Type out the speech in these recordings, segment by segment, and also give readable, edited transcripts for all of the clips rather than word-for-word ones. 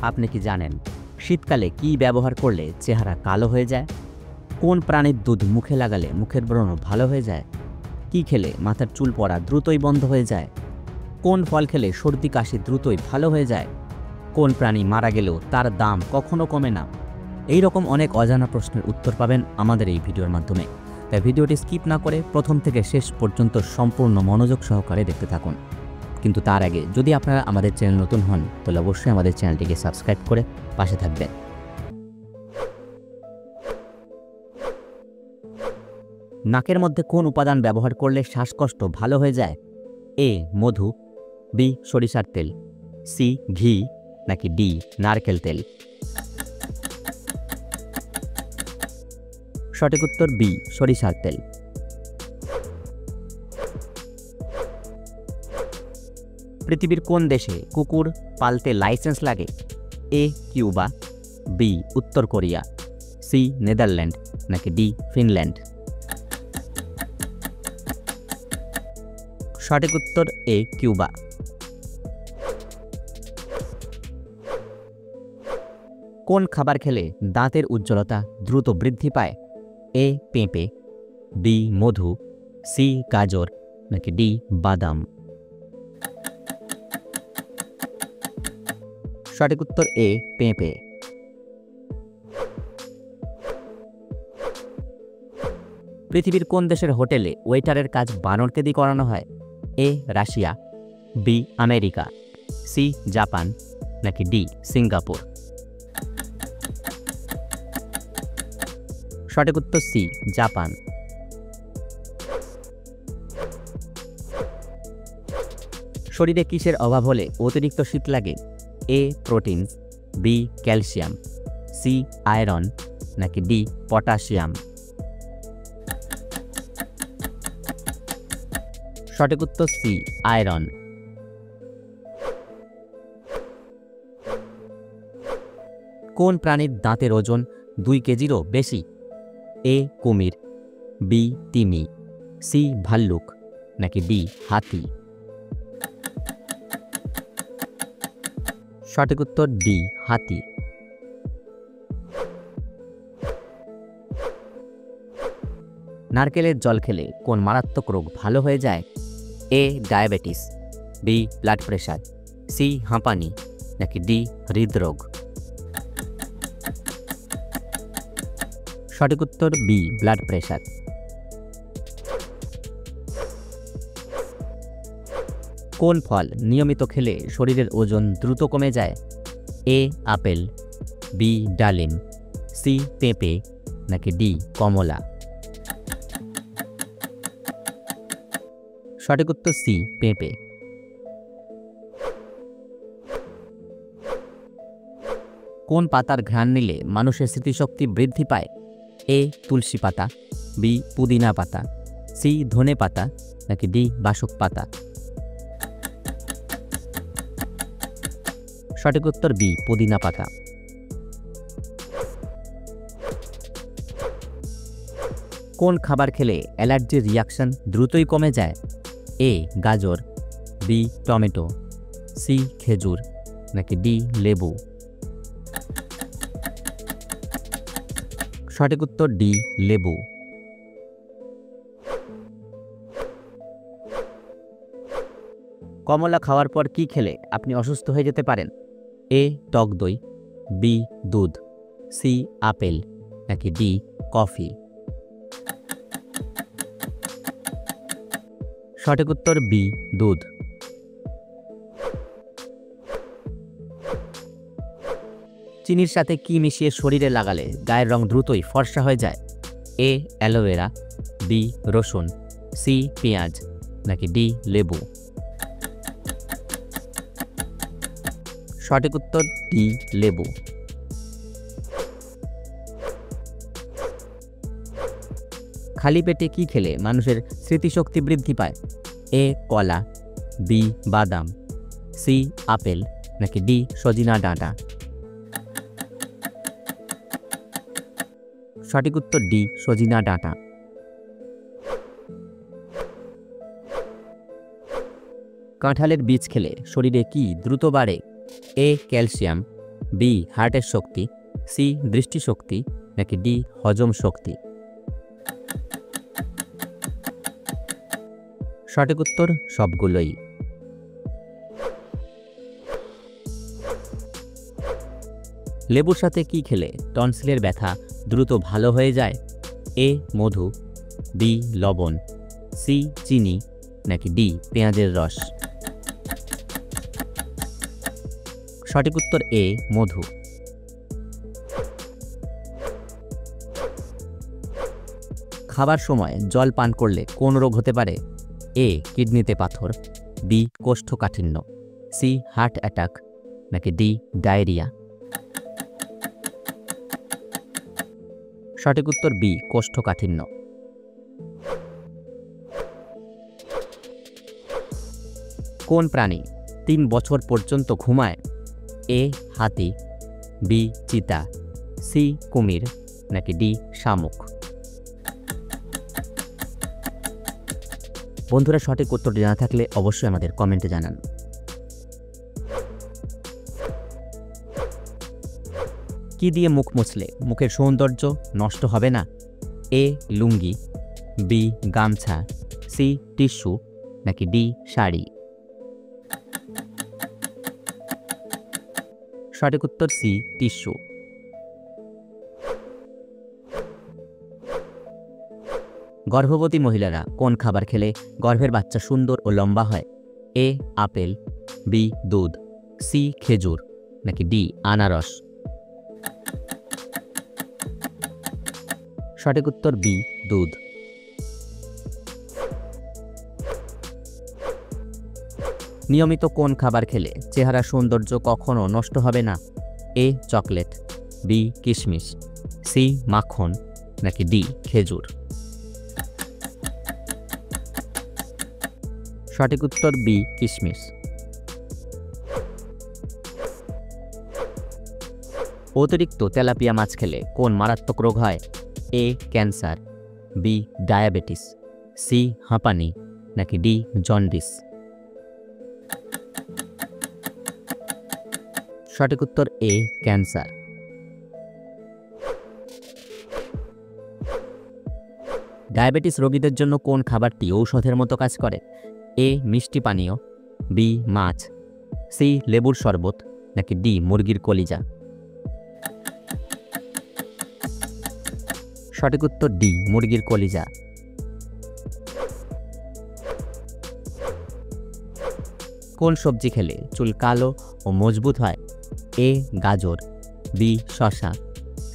আপনি কি জানেন শীতকালে কি ব্যবহার করলে চেহারা কালো হয়ে যায়? কোন প্রাণীর দুধ মুখে লাগালে মুখের ব্রণ ভালো হয়ে যায়? কি খেলে মাথার চুল পড়া দ্রুতই বন্ধ হয়ে যায়? কোন ফল খেলে সর্দি কাশি দ্রুতই ভালো হয়ে যায়? কোন প্রাণী মারা গেলেও তার দাম কখনো কমে না? এই রকম অনেক অজানা প্রশ্নের উত্তর পাবেন আমাদের এই ভিডিওর মাধ্যমে। তাই ভিডিওটি স্কিপ না করে প্রথম থেকে শেষ পর্যন্ত সম্পূর্ণ মনোযোগ সহকারে দেখতে থাকুন। কিন্তু তার আগে যদি আপনারা আমাদের চ্যানেল নতুন হন তাহলে অবশ্যই আমাদের চ্যানেলটিকে সাবস্ক্রাইব করে পাশে থাকবেন। নাকের মধ্যে কোন উপাদান ব্যবহার করলে শ্বাসকষ্ট ভালো হয়ে যায়? এ মধু, বি সরিষার তেল, সি ঘি নাকি ডি নারকেল তেল? সঠিক উত্তর বি সরিষার তেল। পৃথিবীর কোন দেশে কুকুর পালতে লাইসেন্স লাগে? এ কিউবা, বি উত্তর কোরিয়া, সি নেদারল্যান্ড নাকি ডি ফিনল্যান্ড? সঠিক উত্তর এ কিউবা। কোন খাবার খেলে দাঁতের উজ্জ্বলতা দ্রুত বৃদ্ধি পায়? এ পেঁপে, বি মধু, সি গাজর নাকি ডি বাদাম? সঠিক উত্তর এ পেঁপে। পৃথিবীর কোন দেশের হোটেলে ওয়েটারের কাজ বানরকে দিয়ে করানো হয়? A Russia, B America, C Japan নাকি ডি সিঙ্গাপুর? সঠিক উত্তর সি জাপান। শরীরে কিসের অভাব হলে অতিরিক্ত শীত লাগে? A protein, B calcium, C iron নাকি ডি পটাশিয়াম? সঠিক উত্তর সি আয়রন। কোন প্রাণীর দাঁতের ওজন 2 কেজিরও বেশি? এ কুমির, বি তিমি, সি ভাল্লুক নাকি ডি হাতি? সঠিক উত্তর ডি হাতি। নারকেলের জল খেলে কোন মারাত্মক রোগ ভালো হয়ে যায়? A diabetes, B blood pressure, C হাঁপানি নাকি ডি হৃদরোগ? সঠিক উত্তর বি ব্লাড প্রেশার। কোন ফল নিয়মিত খেলে শরীরের ওজন দ্রুত কমে যায়? এ আপেল, বি ডালিম, সি পেঁপে নাকি ডি কমলা? সঠিক উত্তর সি পেঁপে। কোন পাতার ঘ্রাণ নিলে মানুষের স্মৃতিশক্তি বৃদ্ধি পায়? এ তুলসী পাতা, বি পুদিনা পাতা, সি ধনে পাতা নাকি ডি বাসক পাতা? সঠিক উত্তর বি পুদিনা পাতা। কোন খাবার খেলে অ্যালার্জির রিয়াকশন দ্রুতই কমে যায়? এ গাজর, বি টমেটো, সি খেজুর নাকি ডি লেবু? সঠিক উত্তর ডি লেবু। কমলা খাওয়ার পর কি খেলে আপনি অসুস্থ হয়ে যেতে পারেন? এ টক দই, বি দুধ, সি আপেল নাকি ডি কফি? সঠিক উত্তর বি দুধ। চিনির সাথে কি মিশিয়ে শরীরে লাগালে গায়ের রং দ্রুতই ফর্সা হয়ে যায়? এ অ্যালোভেরা, বি রসুন, সি পেঁয়াজ নাকি ডি লেবু? সঠিক উত্তর ডি লেবু। খালি পেটে কি খেলে মানুষের স্মৃতিশক্তি বৃদ্ধি পায়? এ কলা, বি বাদাম, সি আপেল নাকি ডি সজিনা ডাঁটা? সঠিক উত্তর ডি সজিনা ডাঁটা। কাঁঠালের বীজ খেলে শরীরে কি দ্রুত বাড়ে? এ ক্যালসিয়াম, বি হার্টের শক্তি, সি দৃষ্টিশক্তি, নাকি ডি হজম শক্তি? সঠিক উত্তর সবগুলোই। লেবুর সাথে কি খেলে টনসিলের ব্যথা দ্রুত ভালো হয়ে যায়? এ মধু, বি লবণ, সি চিনি, নাকি ডি পেঁয়াজের রস? সঠিক উত্তর এ মধু। খাবার সময় জল পান করলে কোন রোগ হতে পারে? এ কিডনিতে পাথর, বি কোষ্ঠকাঠিন্য, সি হার্ট অ্যাটাক, নাকি ডি ডায়রিয়া? সঠিক উত্তর বি কোষ্ঠকাঠিন্য। কোন প্রাণী 3 বছর পর্যন্ত ঘুমায়? এ হাতি, বি চিতা, সি কুমির, নাকি ডি শামুক? বন্ধুরা, সঠিক উত্তরটি জানা থাকলে অবশ্যই আমাদের কমেন্টে জানান। কি দিয়ে মুখ মুছলে মুখের সৌন্দর্য নষ্ট হবে না? এ লুঙ্গি, বি গামছা, সি টিস্যু, নাকি ডি শাড়ি? সঠিক উত্তর সি টিস্যু। গর্ভবতী মহিলারা কোন খাবার খেলে গর্ভের বাচ্চা সুন্দর ও লম্বা হয়? এ আপেল, বি দুধ, সি খেজুর, নাকি ডি আনারস? সঠিক উত্তর বি দুধ। নিয়মিত কোন খাবার খেলে চেহারা সৌন্দর্য কখনো নষ্ট হবে না? এ চকলেট, বি কিশমিশ, সি মাখন, নাকি ডি খেজুর? সঠিক উত্তর বি কিশমিশ। অতিরিক্ত তেলাপিয়া মাছ খেলে কোন মারাত্মক রোগ হয়? A cancer, B diabetes, C হাঁপানি, নাকি ডি জন্ডিস? সঠিক উত্তর এ ক্যান্সার। ডায়াবেটিস রোগীদের জন্য কোন খাবারটি ঔষধের মতো কাজ করে? এ মিষ্টি পানীয়, বি মাছ, সি লেবুর শরবত, নাকি ডি মুরগির কলিজা? সঠিক উত্তর ডি মুরগির কলিজা। কোন সবজি খেলে চুল কালো ও মজবুত হয়? এ গাজর, বি শসা,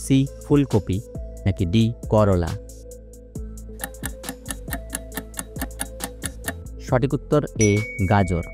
সি ফুলকপি, নাকি ডি করলা? সঠিক উত্তর এ গাজর।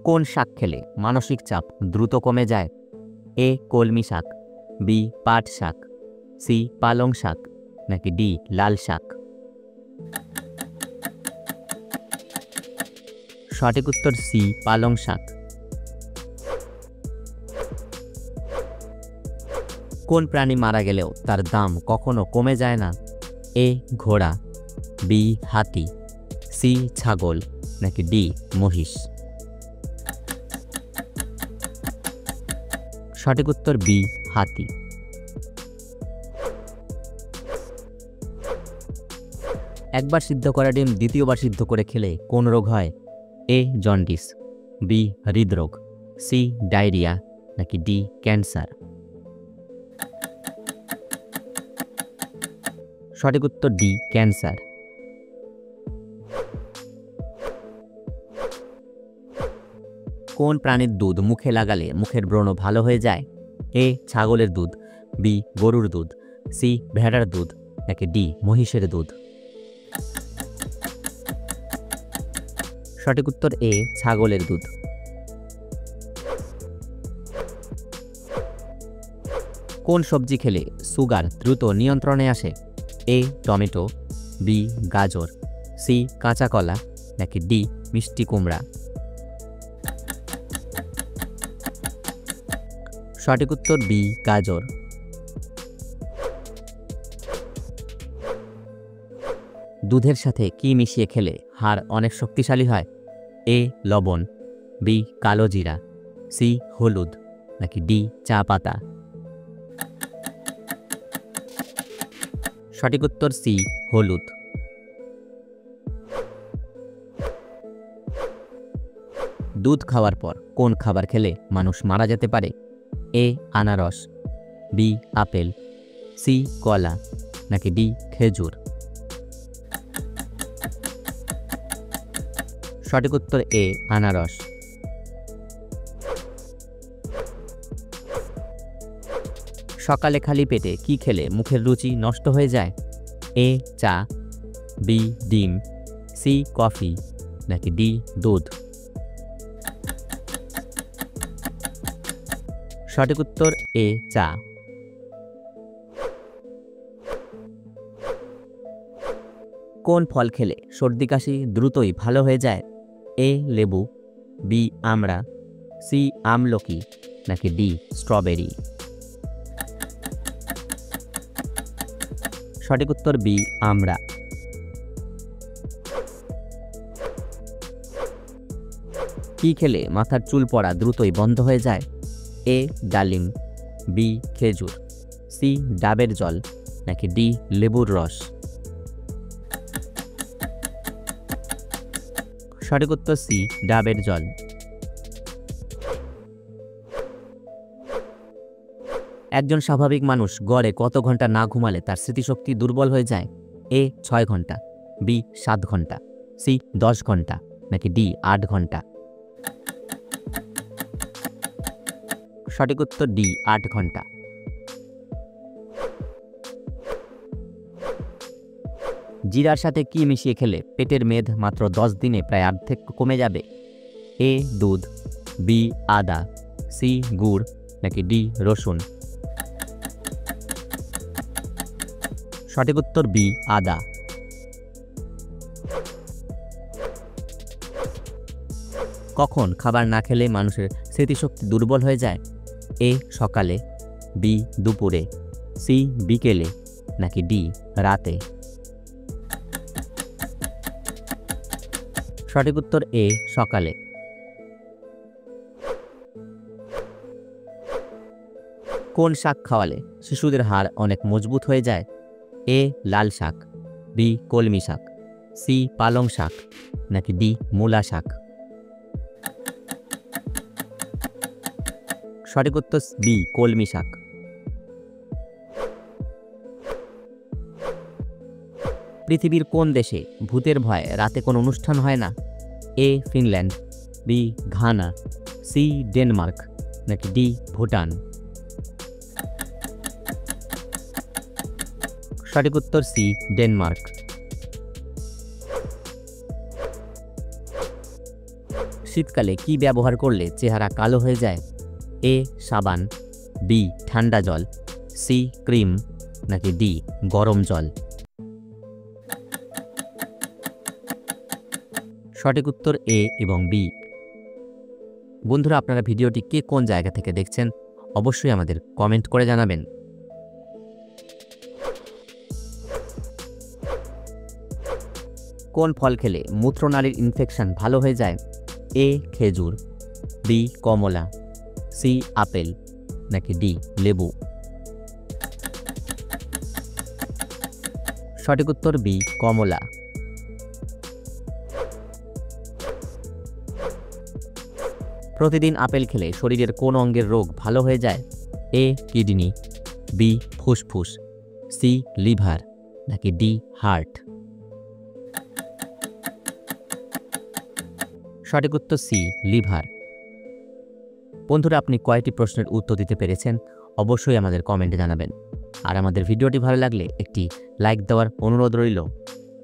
কোন শাক খেলে মানসিক চাপ দ্রুত কমে যায়? এ কলমি শাক, বি পাট শাক, সি পালং শাক, নাকি ডি লাল শাক? সঠিক উত্তর সি পালং শাক। কোন প্রাণী মারা গেলেও তার দাম কখনো কমে যায় না? এ ঘোড়া, বি হাতি, সি ছাগল, নাকি ডি মহিষ? সঠিক উত্তর বি হাতি। একবার সিদ্ধ করা ডিম দ্বিতীয়বার সিদ্ধ করে খেলে কোন রোগ হয়? এ জন্ডিস, বি হৃদরোগ, সি ডায়রিয়া, নাকি ডি ক্যান্সার? সঠিক উত্তর ডি ক্যান্সার। কোন প্রাণীর দুধ মুখে লাগালে মুখের ব্রণ ভালো হয়ে যায়? এ ছাগলের দুধ, বি গরুর দুধ, সি ভেড়ার দুধ, নাকি ডি মহিষের দুধ? সঠিক উত্তর এ ছাগলের দুধ। কোন সবজি খেলে সুগার দ্রুত নিয়ন্ত্রণে আসে? এ টমেটো, বি গাজর, সি কাঁচা কলা, নাকি ডি মিষ্টি কুমড়া? সঠিক উত্তর বি গাজর। দুধের সাথে কি মিশিয়ে খেলে হাড় অনেক শক্তিশালী হয়? এ লবণ, বি কালো জিরা, সি হলুদ, নাকি ডি চা পাতা? সঠিক উত্তর সি হলুদ। দুধ খাওয়ার পর কোন খাবার খেলে মানুষ মারা যেতে পারে? এ আনারস, বি আপেল, সি কলা, নাকি ডি খেজুর? সঠিক উত্তর এ আনারস। সকালে খালি পেটে কি খেলে মুখের রুচি নষ্ট হয়ে যায়? এ চা, বি ডিম, সি কফি, নাকি ডি দুধ? সঠিক উত্তর এ চা। কোন ফল খেলে সর্দি কাশি দ্রুতই ভালো হয়ে যায়? এ লেবু, বি আমড়া, সি আমলকি, নাকি ডি স্ট্রবেরি? সঠিক উত্তর বি আমড়া। কি খেলে মাথার চুল পড়া দ্রুতই বন্ধ হয়ে যায়? এ ডালিম, বি খেজুর, সি ডাবের জল, নাকি ডি লেবুর রস? সঠিক উত্তর সি ডাবের জল। একজন স্বাভাবিক মানুষ গড়ে কত ঘন্টা না ঘুমালে তার স্মৃতিশক্তি দুর্বল হয়ে যায়? এ 6 ঘন্টা, বি 7 ঘন্টা, সি 10 ঘন্টা, নাকি ডি 8 ঘন্টা? সঠিক উত্তর ডি 8 ঘন্টা। জিরার সাথে কি মিশিয়ে খেলে পেটের মেদ মাত্র 10 দিনে প্রায় অর্ধেক কমে যাবে? এ দুধ, বি আদা, সি গুড়, নাকি ডি রসুন? সঠিক উত্তর বি আদা। কখন খাবার না খেলে মানুষের স্মৃতিশক্তি দুর্বল হয়ে যায়? এ সকালে, বি দুপুরে, সি বিকেলে, নাকি ডি রাতে? সঠিক উত্তর এ সকালে। কোন শাক খাওয়ালে শিশুদের হাড় অনেক মজবুত হয়ে যায়? এ লাল শাক, বি কলমি শাক, সি পালং শাক, নাকি ডি মূলা শাক? সঠিক উত্তর বি কলমি শাক। পৃথিবীর কোন দেশে ভূতের ভয়ে রাতে কোনো অনুষ্ঠান হয় না? A Finland, B Ghana, C Denmark, নাকি ডি ভুটান? সঠিক উত্তর সি ডেনমার্ক। শীতকালে কি ব্যবহার করলে চেহারা কালো হয়ে যায়? এ সাবান, বি ঠান্ডা জল, সি ক্রিম, নাকি ডি গরম জল? সঠিক উত্তর এ এবং বি। বন্ধুরা, আপনারা ভিডিওটি কে কোন জায়গা থেকে দেখছেন অবশ্যই আমাদের কমেন্ট করে জানাবেন। কোন ফল খেলে মূত্রনালীর ইনফেকশন ভালো হয়ে যায়? এ খেজুর, বি কমলা, সি আপেল, নাকি ডি লেবু? সঠিক উত্তর বি কমলা। প্রতিদিন আপেল খেলে শরীরের কোন অঙ্গের রোগ ভালো হয়ে যায়? এ কিডনি, বি ফুসফুস, সি লিভার, নাকি ডি হার্ট? সঠিক উত্তর সি লিভার। বন্ধুরা, আপনি কয়টি প্রশ্নের উত্তর দিতে পেরেছেন অবশ্যই আমাদের কমেন্টে জানাবেন। আর আমাদের ভিডিওটি ভালো লাগলে একটি লাইক দেওয়ার অনুরোধ রইল।